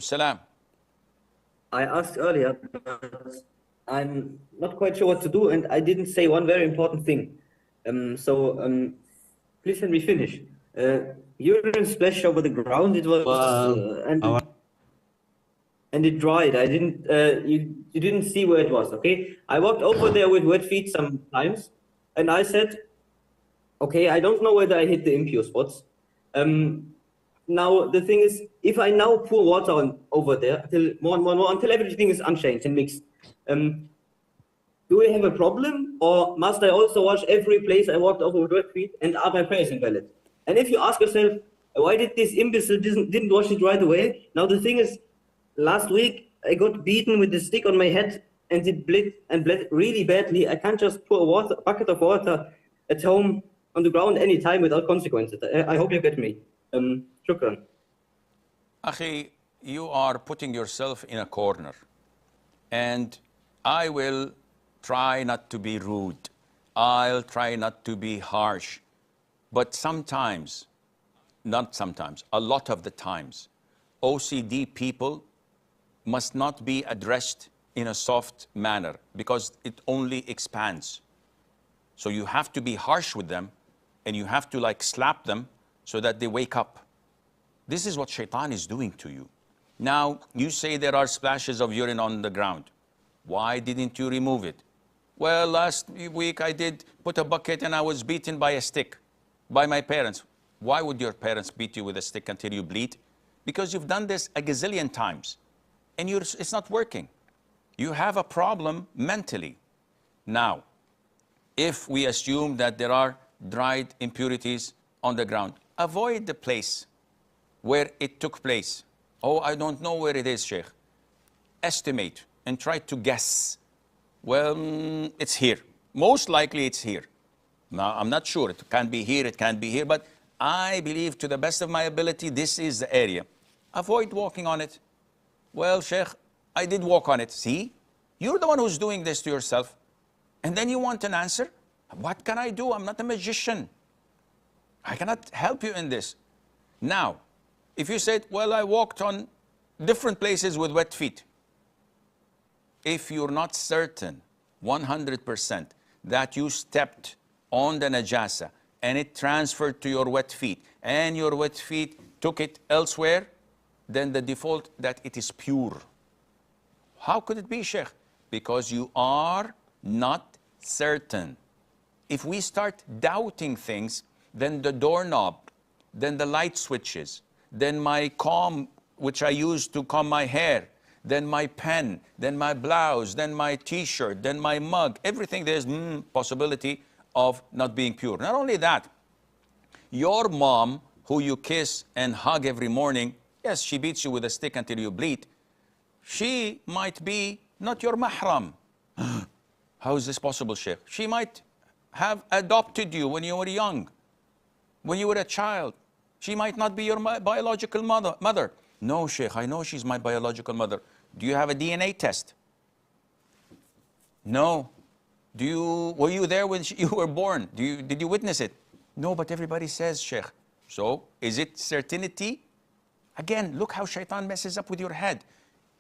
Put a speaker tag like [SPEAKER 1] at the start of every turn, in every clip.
[SPEAKER 1] Salam.
[SPEAKER 2] I asked earlier, but I'm not quite sure what to do, and I didn't say one very important thing. Please let me finish. Urine splashed over the ground. It was and it dried. I didn't. You didn't see where it was. Okay. I walked over there with wet feet sometimes, and I said, okay, I don't know whether I hit the impure spots. Now the thing is, if I now pour water on over there until more until everything is unchanged and mixed, do we have a problem, or must I also wash every place I walked over with wet feet, and are my prayers invalid? And if you ask yourself, why did this imbecile didn't wash it right away? Now the thing is, last week I got beaten with a stick on my head, and it bled really badly. I can't just pour a bucket of water at home on the ground anytime without consequences. I hope you get me. Shukran.
[SPEAKER 1] Akhi, you are putting yourself in a corner, and I will try not to be rude. I'll try not to be harsh. But sometimes, not sometimes, a lot of the times, OCD people must not be addressed in a soft manner because it only expands. So you have to be harsh with them, and you have to like slap them so that they wake up. This is what Shaytan is doing to you. Now, you say there are splashes of urine on the ground. Why didn't you remove it? Well, last week I did put a bucket and I was beaten by a stick by my parents. Why would your parents beat you with a stick until you bleed? Because you've done this a gazillion times and it's not working. You have a problem mentally. Now, if we assume that there are dried impurities on the ground, avoid the place where it took place. Oh, I don't know where it is, Sheikh. Estimate and try to guess. Well, it's here. Most likely it's here. Now, I'm not sure. It can be here, it can be here, but I believe to the best of my ability, this is the area. Avoid walking on it. Well, Sheikh, I did walk on it. See? You're the one who's doing this to yourself. And then you want an answer? What can I do? I'm not a magician. I cannot help you in this. Now, if you said, well, I walked on different places with wet feet. If you're not certain 100% that you stepped on the Najasa and it transferred to your wet feet and your wet feet took it elsewhere, then the default that it is pure. How could it be, Sheikh? Because you are not certain. If we start doubting things, then the doorknob, then the light switches, then my comb, which I use to comb my hair, then my pen, then my blouse, then my t-shirt, then my mug, everything there's possibility of not being pure. Not only that, your mom, who you kiss and hug every morning, yes, she beats you with a stick until you bleed. She might be not your mahram. How is this possible, Sheikh? She might have adopted you when you were young, when you were a child. She might not be your biological mother. No, Sheikh, I know she's my biological mother. Do you have a DNA test? No. Were you there when you were born? Did you witness it? No, but everybody says, Sheikh. So, is it certainty? Again, look how Shaytan messes up with your head.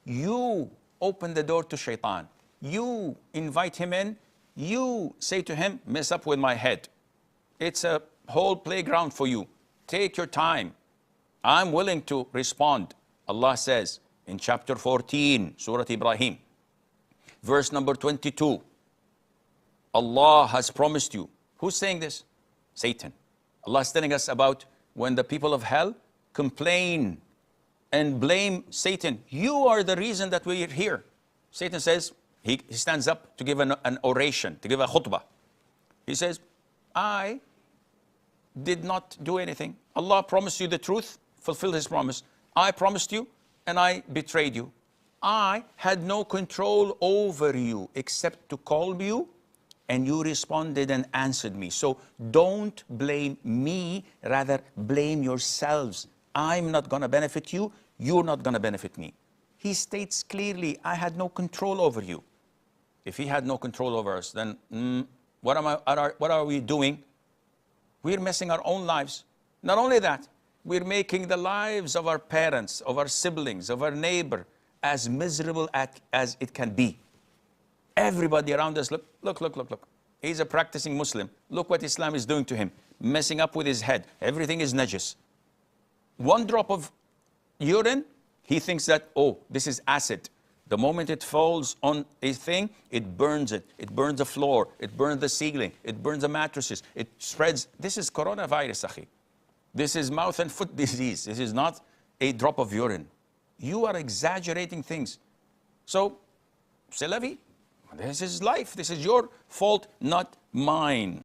[SPEAKER 1] You open the door to Shaytan. You invite him in. You say to him, mess up with my head. It's a whole playground for you. Take your time. I'm willing to respond. Allah says in chapter 14, Surah Ibrahim, verse number 22, Allah has promised you. Who's saying this? Satan. Allah is telling us about when the people of hell complain and blame Satan. You are the reason that we are here. Satan says, he stands up to give an oration, to give a khutbah. He says, I did not do anything. Allah promised you the truth, fulfilled his promise. I promised you and I betrayed you. I had no control over you except to call you, and you responded and answered me. So don't blame me, rather blame yourselves. I'm not going to benefit you. You're not going to benefit me. He states clearly, I had no control over you. If he had no control over us, then what are we doing? We're messing our own lives. Not only that, We're making the lives of our parents, of our siblings, of our neighbor as miserable as it can be. Everybody around us, look, look, look, look, look. He's a practicing Muslim. Look what Islam is doing to him. Messing up with his head. Everything is najis. One drop of urine, he thinks that, oh, this is acid. The moment it falls on a thing, it burns it. It burns the floor. It burns the ceiling. It burns the mattresses. It spreads. This is coronavirus, akhi. This is mouth and foot disease. This is not a drop of urine. You are exaggerating things. So, c'est la vie. This is life. This is your fault, not mine.